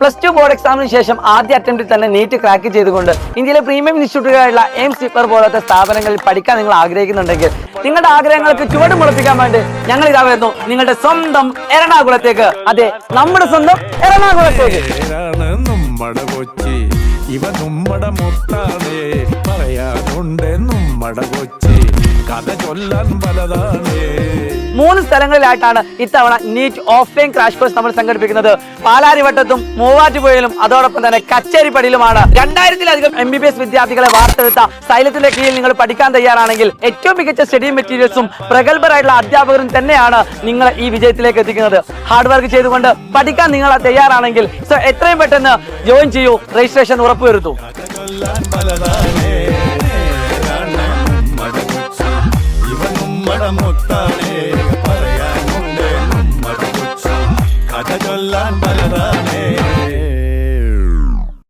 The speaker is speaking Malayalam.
+2 ബോർഡ് എക്സാമിന് ശേഷം ആദ്യ അറ്റംപ്റ്റിൽ തന്നെ നീറ്റ് ക്രാക്ക് ചെയ്തുകൊണ്ട് ഇന്ത്യയിലെ പ്രീമിയം ഇൻസ്റ്റിറ്റ്യൂട്ടുകളായുള്ള എയിം സ്ലീപ്പർ പോലത്തെ സ്ഥാപനങ്ങളിൽ പഠിക്കാൻ നിങ്ങൾ ആഗ്രഹിക്കുന്നുണ്ടെങ്കിൽ നിങ്ങളുടെ ആഗ്രഹങ്ങൾക്ക് ചുവട് മുളപ്പിക്കാൻ വേണ്ടി ഞങ്ങൾ ഇതാ വരുന്നു നിങ്ങളുടെ സ്വന്തം എറണാകുളത്തേക്ക്. അതെ, നമ്മുടെ സ്വന്തം എറണാകുളത്തേക്ക്. ഇവ നമ്മുടെ മുത്താണ് പറയാനുണ്ട് നമ്മുടെ കൊച്ചി കഥ ചൊല്ലാൻ പലതാണ്. 3 സ്ഥലങ്ങളിലായിട്ടാണ് ഇത്തവണ നീറ്റ് ഓഫ്ലൈൻ ക്രാഷ് കോഴ്സ് നമ്മൾ സംഘടിപ്പിക്കുന്നത്. പാലാരിവട്ടത്തും മൂവാറ്റുപുഴയിലും അതോടൊപ്പം തന്നെ കച്ചേരിപ്പടിയിലുമാണ്. 2000-ലധികം MBBS വിദ്യാർത്ഥികളെ വാർത്തെടുത്ത സൈലത്തിന്റെ കീഴിൽ നിങ്ങൾ പഠിക്കാൻ തയ്യാറാണെങ്കിൽ ഏറ്റവും മികച്ച സ്റ്റഡി മെറ്റീരിയൽസും പ്രഗത്ഭരായിട്ടുള്ള അധ്യാപകരും തന്നെയാണ് നിങ്ങളെ ഈ വിജയത്തിലേക്ക് എത്തിക്കുന്നത്. ഹാർഡ് വർക്ക് ചെയ്തുകൊണ്ട് പഠിക്കാൻ നിങ്ങൾ തയ്യാറാണെങ്കിൽ എത്രയും പെട്ടെന്ന് ജോയിൻ ചെയ്യൂ, രജിസ്ട്രേഷൻ ഉറപ്പുവരുത്തൂ. മുത്താണ് പറയാനുണ്ട് നമ്മുടെ കൊച്ചി കഥ ചൊല്ലാൻ